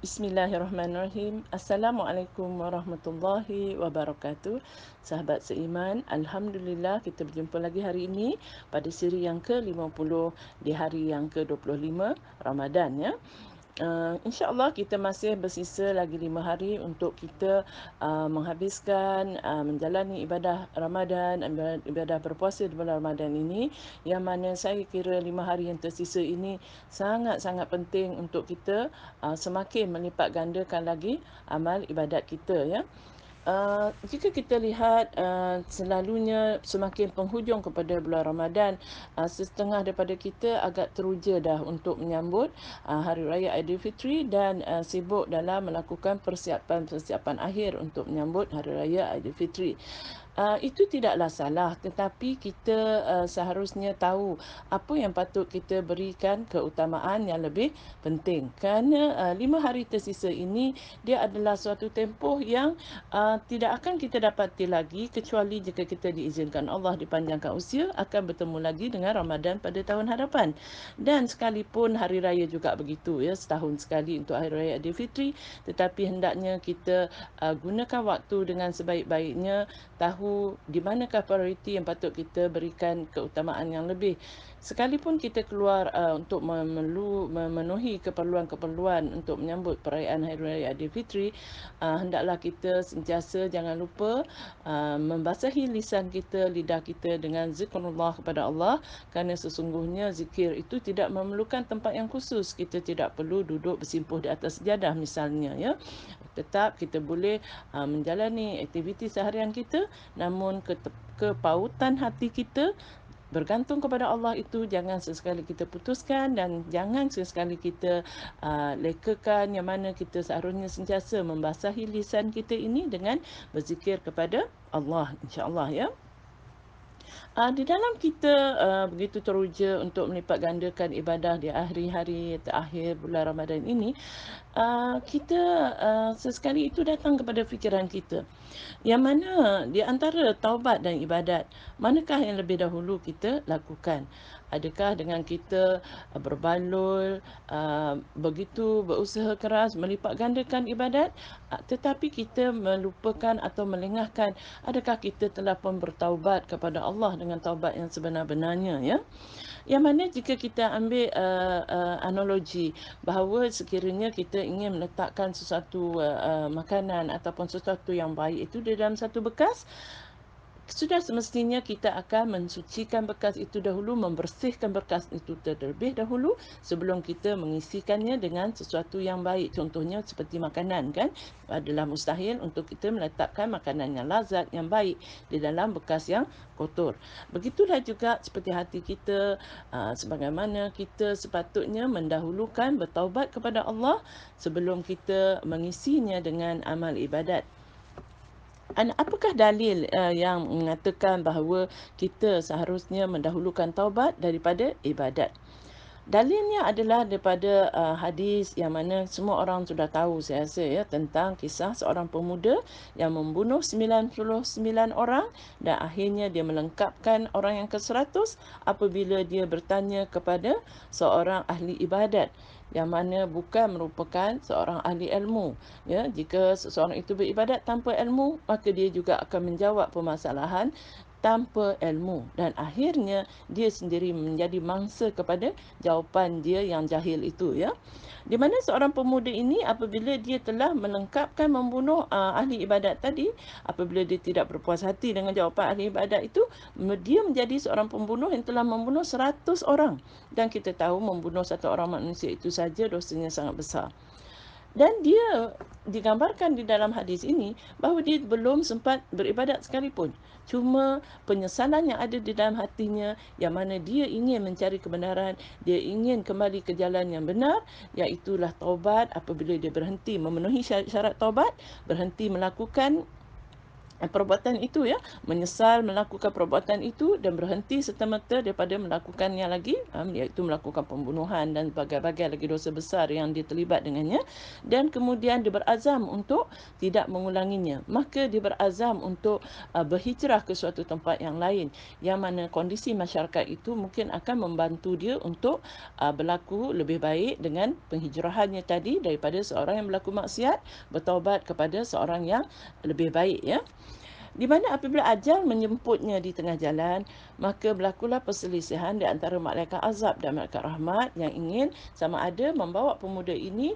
Bismillahirrahmanirrahim. Assalamualaikum warahmatullahi wabarakatuh. Sahabat seiman, Alhamdulillah kita berjumpa lagi hari ini pada siri yang ke-50 di hari yang ke-25 Ramadan ya. InsyaAllah kita masih bersisa lagi 5 hari untuk kita menghabiskan menjalani ibadah Ramadan, ibadah berpuasa di bulan Ramadan ini, yang mana saya kira 5 hari yang tersisa ini sangat-sangat penting untuk kita semakin melipat gandakan lagi amal ibadat kita ya. Jika kita lihat selalunya semakin penghujung kepada bulan Ramadan, setengah daripada kita agak teruja dah untuk menyambut Hari Raya Aidilfitri dan sibuk dalam melakukan persiapan-persiapan akhir untuk menyambut Hari Raya Aidilfitri. Itu tidaklah salah, tetapi kita seharusnya tahu apa yang patut kita berikan keutamaan yang lebih penting. Kerana 5 hari tersisa ini dia adalah suatu tempoh yang tidak akan kita dapati lagi kecuali jika kita diizinkan Allah dipanjangkan usia akan bertemu lagi dengan Ramadan pada tahun hadapan. Dan sekalipun hari raya juga begitu ya, setahun sekali untuk Hari Raya Aidilfitri, tetapi hendaknya kita gunakan waktu dengan sebaik-baiknya, tahu di manakah prioriti yang patut kita berikan keutamaan yang lebih. Sekalipun kita keluar untuk memenuhi keperluan-keperluan untuk menyambut perayaan Hari Raya Aidilfitri, hendaklah kita sentiasa jangan lupa membasahi lisan kita, lidah kita dengan zikrullah kepada Allah, kerana sesungguhnya zikir itu tidak memerlukan tempat yang khusus. Kita tidak perlu duduk bersimpuh di atas sejadah misalnya ya. Tetap kita boleh menjalani aktiviti seharian kita, namun kepautan hati kita bergantung kepada Allah itu jangan sesekali kita putuskan, dan jangan sesekali kita lekakan, yang mana kita seharusnya sentiasa membasahi lisan kita ini dengan berzikir kepada Allah, insya-Allah ya. Di dalam kita begitu teruja untuk melipat gandakan ibadah di hari-hari terakhir bulan Ramadan ini, kita sesekali itu datang kepada fikiran kita, yang mana di antara taubat dan ibadat, manakah yang lebih dahulu kita lakukan? Adakah dengan kita berbaloi, begitu berusaha keras melipat gandakan ibadat, tetapi kita melupakan atau melengahkan, adakah kita telah pun bertaubat kepada Allah dengan taubat yang sebenar-benarnya ya? Yang mana jika kita ambil analogi bahawa sekiranya kita ingin meletakkan sesuatu makanan ataupun sesuatu yang baik itu di dalam satu bekas, sudah semestinya kita akan mensucikan bekas itu dahulu, membersihkan bekas itu terlebih dahulu sebelum kita mengisikannya dengan sesuatu yang baik. Contohnya seperti makanan kan, adalah mustahil untuk kita meletakkan makanan yang lazat, yang baik di dalam bekas yang kotor. Begitulah juga seperti hati kita, sebagaimana kita sepatutnya mendahulukan bertaubat kepada Allah sebelum kita mengisinya dengan amal ibadat. Apakah dalil yang mengatakan bahawa kita seharusnya mendahulukan taubat daripada ibadat? Dalilnya adalah daripada hadis yang mana semua orang sudah tahu saya rasa ya, tentang kisah seorang pemuda yang membunuh 99 orang dan akhirnya dia melengkapkan orang yang ke-100 apabila dia bertanya kepada seorang ahli ibadat yang mana bukan merupakan seorang ahli ilmu ya. Jika seseorang itu beribadat tanpa ilmu, maka dia juga akan menjawab permasalahan tanpa ilmu, dan akhirnya dia sendiri menjadi mangsa kepada jawapan dia yang jahil itu ya. Di mana seorang pemuda ini apabila dia telah melengkapkan membunuh ahli ibadat tadi, apabila dia tidak berpuas hati dengan jawapan ahli ibadat itu, dia menjadi seorang pembunuh yang telah membunuh 100 orang, dan kita tahu membunuh satu orang manusia itu saja dosanya sangat besar. Dan dia digambarkan di dalam hadis ini bahawa dia belum sempat beribadat sekalipun. Cuma penyesalan yang ada di dalam hatinya, yang mana dia ingin mencari kebenaran, dia ingin kembali ke jalan yang benar, iaitulah taubat. Apabila dia berhenti memenuhi syarat-syarat taubat, berhenti melakukan perbuatan itu ya, menyesal melakukan perbuatan itu dan berhenti serta-merta daripada melakukannya lagi, iaitu melakukan pembunuhan dan bagai-bagai lagi dosa besar yang dia terlibat dengannya, dan kemudian dia berazam untuk tidak mengulanginya. Maka dia berazam untuk berhijrah ke suatu tempat yang lain, yang mana kondisi masyarakat itu mungkin akan membantu dia untuk berlaku lebih baik dengan penghijrahannya tadi, daripada seorang yang berlaku maksiat bertaubat kepada seorang yang lebih baik ya. Di mana apabila ajal menjemputnya di tengah jalan, maka berlakulah perselisihan di antara malaikat azab dan malaikat rahmat yang ingin sama ada membawa pemuda ini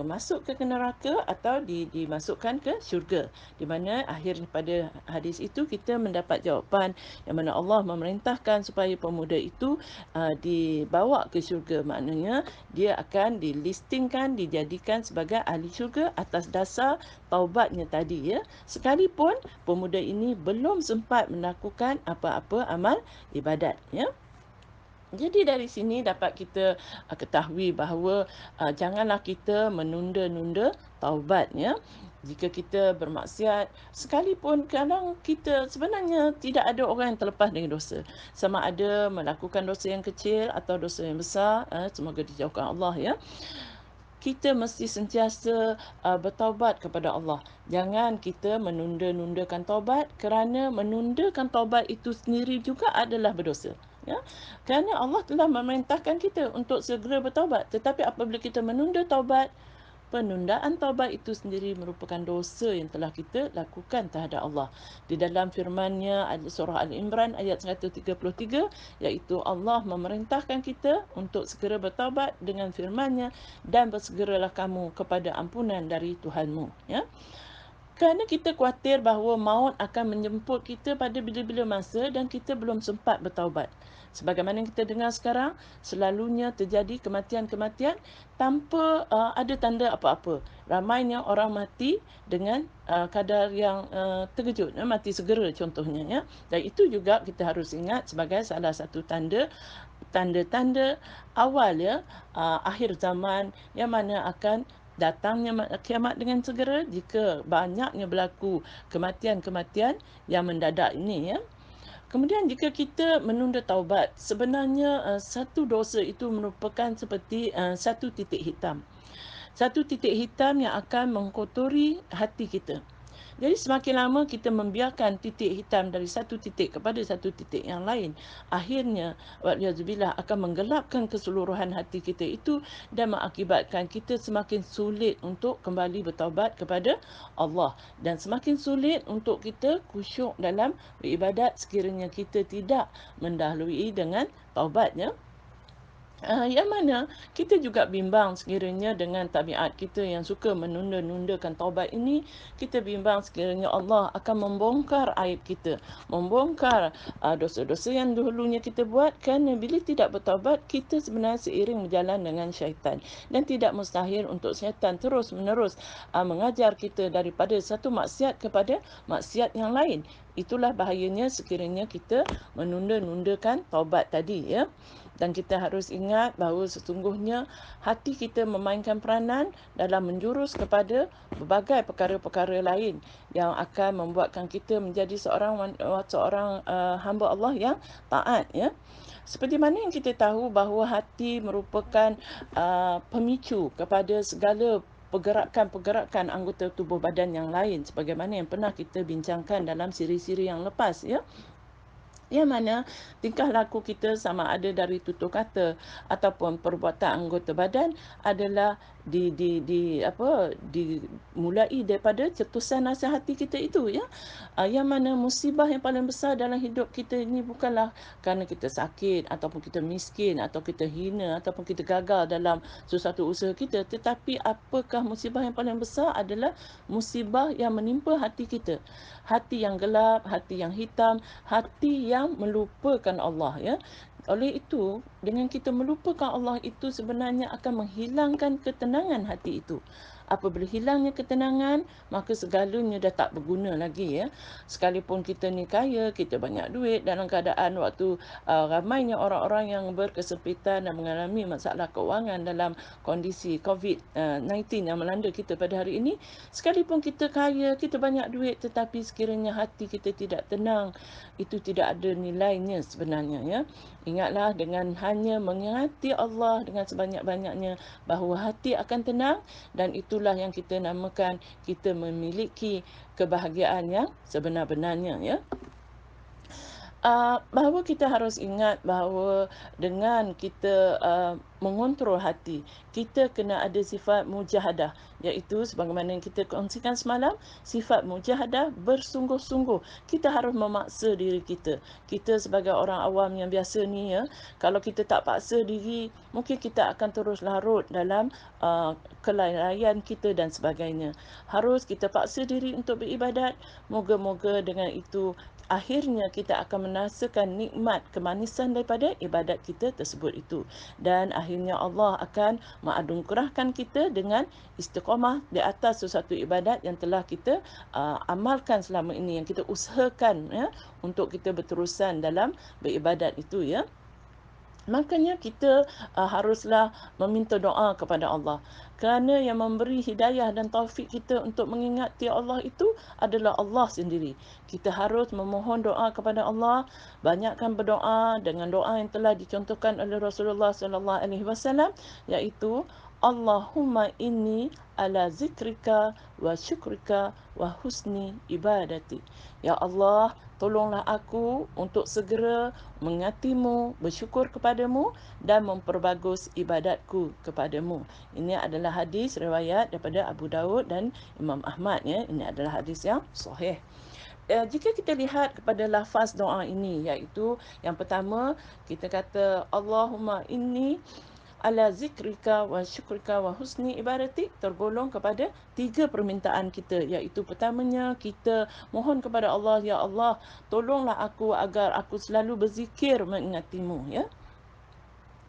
masuk ke neraka atau dimasukkan ke syurga. Di mana akhir pada hadis itu kita mendapat jawapan yang mana Allah memerintahkan supaya pemuda itu dibawa ke syurga. Maknanya dia akan dilistingkan, dijadikan sebagai ahli syurga atas dasar taubatnya tadi ya. Sekalipun pemuda ini belum sempat melakukan apa-apa amal ibadat ya. Jadi dari sini dapat kita ketahui bahawa janganlah kita menunda-nunda taubat ya. Jika kita bermaksiat, sekalipun kadang kita sebenarnya tidak ada orang yang terlepas dari dosa. Sama ada melakukan dosa yang kecil atau dosa yang besar, semoga dijauhkan Allah ya. Kita mesti sentiasa bertaubat kepada Allah. Jangan kita menunda-nundakan taubat, kerana menundakan taubat itu sendiri juga adalah berdosa. Ya? Kerana Allah telah memerintahkan kita untuk segera bertaubat. Tetapi apabila kita menunda taubat, penundaan taubat itu sendiri merupakan dosa yang telah kita lakukan terhadap Allah. Di dalam firman-Nya surah Al-Imran ayat 133, iaitu Allah memerintahkan kita untuk segera bertaubat dengan firman-Nya, dan bersegeralah kamu kepada ampunan dari Tuhanmu ya. Kerana kita khawatir bahawa maut akan menjemput kita pada bila-bila masa dan kita belum sempat bertaubat. Sebagaimana kita dengar sekarang, selalunya terjadi kematian-kematian tanpa ada tanda apa-apa. Ramainya orang mati dengan kadar yang terkejut, mati segera contohnya ya. Dan itu juga kita harus ingat sebagai salah satu tanda-tanda awal ya, akhir zaman, yang mana akan datangnya kiamat dengan segera jika banyaknya berlaku kematian-kematian yang mendadak ini ya. Kemudian jika kita menunda taubat, sebenarnya satu dosa itu merupakan seperti satu titik hitam. Satu titik hitam yang akan mengkotori hati kita. Jadi semakin lama kita membiarkan titik hitam dari satu titik kepada satu titik yang lain, akhirnya wa'liyazubillah akan menggelapkan keseluruhan hati kita itu dan mengakibatkan kita semakin sulit untuk kembali bertaubat kepada Allah, dan semakin sulit untuk kita khusyuk dalam beribadat sekiranya kita tidak mendahului dengan taubatnya. Yang mana kita juga bimbang sekiranya dengan tabiat kita yang suka menunda-nundakan taubat ini, kita bimbang sekiranya Allah akan membongkar aib kita, membongkar dosa-dosa yang dahulunya kita buat, kerana bila tidak bertaubat, kita sebenarnya seiring berjalan dengan syaitan. Dan tidak mustahil untuk syaitan terus-menerus mengajar kita daripada satu maksiat kepada maksiat yang lain. Itulah bahayanya sekiranya kita menunda-nundakan taubat tadi ya. Dan kita harus ingat bahawa sesungguhnya hati kita memainkan peranan dalam menjurus kepada berbagai perkara-perkara lain yang akan membuatkan kita menjadi seorang hamba Allah yang taat ya. Seperti mana yang kita tahu bahawa hati merupakan pemicu kepada segala pergerakan-pergerakan anggota tubuh badan yang lain, sebagaimana yang pernah kita bincangkan dalam siri-siri yang lepas ya. Yang mana tingkah laku kita sama ada dari tutur kata ataupun perbuatan anggota badan adalah dimulai daripada cetusan nasihat hati kita itu ya. Yang mana musibah yang paling besar dalam hidup kita ini bukanlah kerana kita sakit ataupun kita miskin atau kita hina ataupun kita gagal dalam sesuatu usaha kita, tetapi apakah musibah yang paling besar adalah musibah yang menimpa hati kita. Hati yang gelap, hati yang hitam, hati yang melupakan Allah ya. Oleh itu, dengan kita melupakan Allah itu sebenarnya akan menghilangkan ketenangan hati itu. Apabila hilangnya ketenangan, maka segalanya dah tak berguna lagi, ya. Sekalipun kita ni kaya, kita banyak duit, dalam keadaan waktu ramainya orang-orang yang berkesempitan dan mengalami masalah keuangan dalam kondisi COVID-19 yang melanda kita pada hari ini, sekalipun kita kaya, kita banyak duit, tetapi sekiranya hati kita tidak tenang, itu tidak ada nilainya sebenarnya, ya. Ingatlah, dengan hanya mengingati Allah dengan sebanyak-banyaknya, bahawa hati akan tenang, dan itulah yang kita namakan kita memiliki kebahagiaan yang sebenar-benarnya, ya. Bahawa kita harus ingat bahawa dengan kita mengontrol hati, kita kena ada sifat mujahadah, iaitu sebagaimana yang kita kongsikan semalam, sifat mujahadah bersungguh-sungguh. Kita harus memaksa diri kita. Kita sebagai orang awam yang biasa ni, ya, kalau kita tak paksa diri, mungkin kita akan terus larut dalam kelalaian kita dan sebagainya. Harus kita paksa diri untuk beribadat. Moga-moga dengan itu akhirnya kita akan merasakan nikmat kemanisan daripada ibadat kita tersebut itu, dan akhirnya Allah akan menganugerahkan kita dengan istiqamah di atas sesuatu ibadat yang telah kita amalkan selama ini, yang kita usahakan, ya, untuk kita berterusan dalam beribadat itu, ya. Makanya kita haruslah meminta doa kepada Allah. Kerana yang memberi hidayah dan taufik kita untuk mengingati Allah itu adalah Allah sendiri. Kita harus memohon doa kepada Allah, banyakkan berdoa dengan doa yang telah dicontohkan oleh Rasulullah sallallahu alaihi wasallam, iaitu Allahumma inni ala zikrika wa syukrika wa husni ibadati. Ya Allah, tolonglah aku untuk segera mengingatimu, bersyukur kepadamu dan memperbagus ibadatku kepadamu. Ini adalah hadis riwayat daripada Abu Daud dan Imam Ahmad, ya. Ini adalah hadis yang sahih. Jika kita lihat kepada lafaz doa ini, iaitu yang pertama kita kata Allahumma inni ala zikrika wa syukrika wa husni ibadati, tergolong kepada tiga permintaan kita, iaitu pertamanya kita mohon kepada Allah, ya Allah, tolonglah aku agar aku selalu berzikir mengingatimu, ya.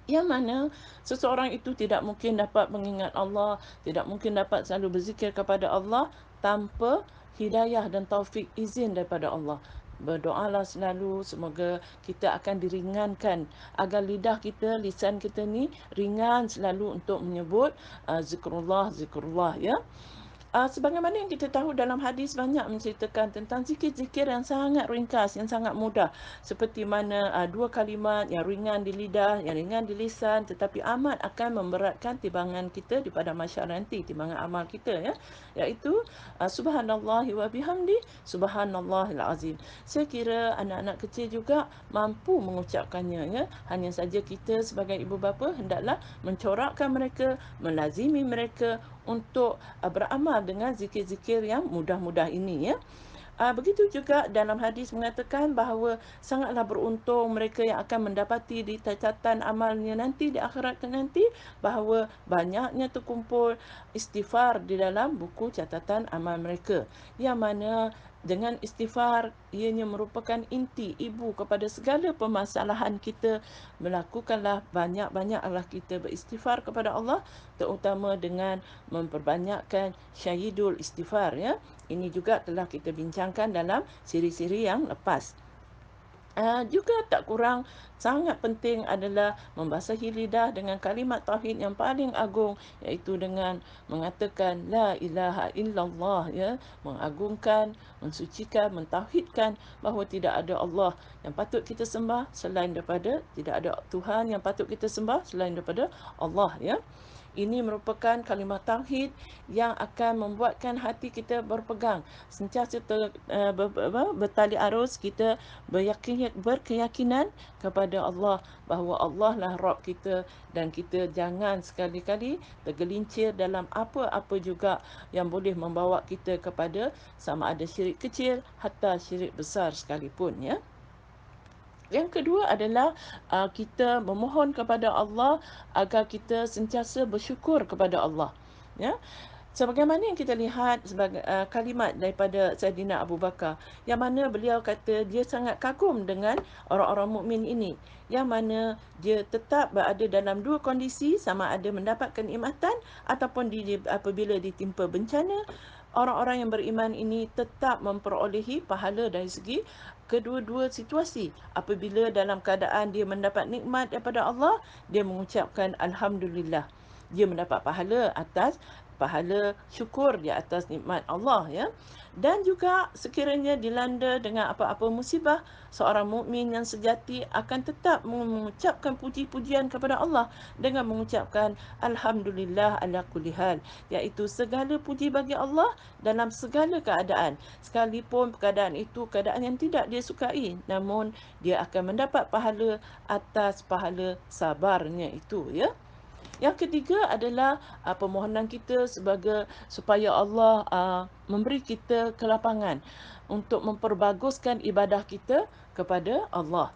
Yang mana seseorang itu tidak mungkin dapat mengingat Allah, tidak mungkin dapat selalu berzikir kepada Allah tanpa hidayah dan taufik izin daripada Allah. Berdoalah selalu, semoga kita akan diringankan, agar lidah kita, lisan kita ni ringan selalu untuk menyebut zikrullah, zikrullah, ya. Sebagaimana yang kita tahu, dalam hadis banyak menceritakan tentang zikir-zikir yang sangat ringkas, yang sangat mudah. Seperti mana dua kalimat yang ringan di lidah, yang ringan di lisan, tetapi amat akan memberatkan timbangan kita di pada mahsyar nanti, timbangan amal kita, ya. Iaitu subhanallahi wa bihamdi, subhanallahil azim. Saya kira anak-anak kecil juga mampu mengucapkannya, ya. Hanya saja kita sebagai ibu bapa hendaklah mencorakkan mereka, melazimi mereka untuk beramal dengan zikir-zikir yang mudah-mudah ini, ya. Begitu juga dalam hadis mengatakan bahawa sangatlah beruntung mereka yang akan mendapati di catatan amalnya nanti di akhirat nanti, bahawa banyaknya terkumpul istighfar di dalam buku catatan amal mereka, yang mana dengan istighfar ianya merupakan inti ibu kepada segala permasalahan kita. Melakukanlah banyak-banyaklah kita beristighfar kepada Allah, terutama dengan memperbanyakkan syahidul istighfar, ya. Ini juga telah kita bincangkan dalam siri-siri yang lepas. Juga tak kurang sangat penting adalah membasahi lidah dengan kalimat tauhid yang paling agung, iaitu dengan mengatakan la ilaha illallah, ya, mengagungkan, mensucikan, mentauhidkan bahawa tidak ada Allah yang patut kita sembah selain daripada, tidak ada Tuhan yang patut kita sembah selain daripada Allah, ya. Ini merupakan kalimah tauhid yang akan membuatkan hati kita berpegang, sentiasa bertali arus, kita berkeyakinan kepada Allah, bahawa Allah lah Rabb kita, dan kita jangan sekali-kali tergelincir dalam apa-apa juga yang boleh membawa kita kepada sama ada syirik kecil hatta syirik besar sekalipun, ya. Yang kedua adalah kita memohon kepada Allah agar kita sentiasa bersyukur kepada Allah, ya. Sebagaimana yang kita lihat sebagai kalimat daripada Saidina Abu Bakar, yang mana beliau kata dia sangat kagum dengan orang-orang mukmin ini, yang mana dia tetap berada dalam dua kondisi, sama ada mendapat kenikmatan ataupun apabila ditimpa bencana, orang-orang yang beriman ini tetap memperolehi pahala dari segi kedua-dua situasi. Apabila dalam keadaan dia mendapat nikmat daripada Allah, dia mengucapkan alhamdulillah, dia mendapat pahala atas pahala syukur di atas nikmat Allah, ya. Dan juga sekiranya dilanda dengan apa-apa musibah, seorang mukmin yang sejati akan tetap mengucapkan puji-pujian kepada Allah dengan mengucapkan alhamdulillah ala kulli hal, iaitu segala puji bagi Allah dalam segala keadaan, sekalipun keadaan itu keadaan yang tidak dia sukai, namun dia akan mendapat pahala atas pahala sabarnya itu, ya. Yang ketiga adalah permohonan kita sebagai supaya Allah memberi kita kelapangan untuk memperbaguskan ibadah kita kepada Allah.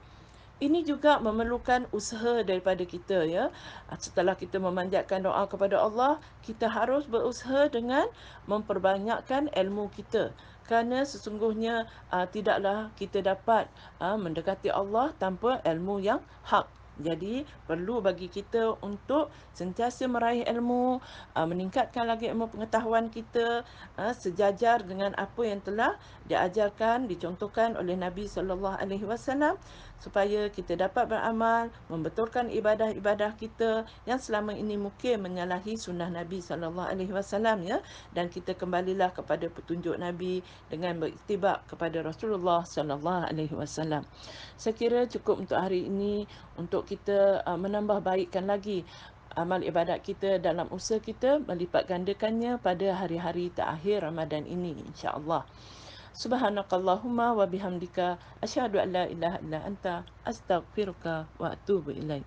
Ini juga memerlukan usaha daripada kita, ya. Setelah kita memanjatkan doa kepada Allah, kita harus berusaha dengan memperbanyakkan ilmu kita. Kerana sesungguhnya tidaklah kita dapat mendekati Allah tanpa ilmu yang hak. Jadi perlu bagi kita untuk sentiasa meraih ilmu, meningkatkan lagi ilmu pengetahuan kita sejajar dengan apa yang telah diajarkan, dicontohkan oleh Nabi sallallahu alaihi wasallam, supaya kita dapat beramal, membetulkan ibadah-ibadah kita yang selama ini mungkin menyalahi sunnah Nabi sallallahu alaihi wasallam, ya, dan kita kembalilah kepada petunjuk Nabi dengan beriktibar kepada Rasulullah sallallahu alaihi wasallam. Saya kira cukup untuk hari ini, untuk kita menambah baikkan lagi amal ibadat kita dalam usaha kita melipat gandakannya pada hari-hari terakhir Ramadan ini, insya-Allah. Subhanakallahumma wa bihamdika asyhadu an la ilaha illa anta astaghfiruka wa atubu ilaik.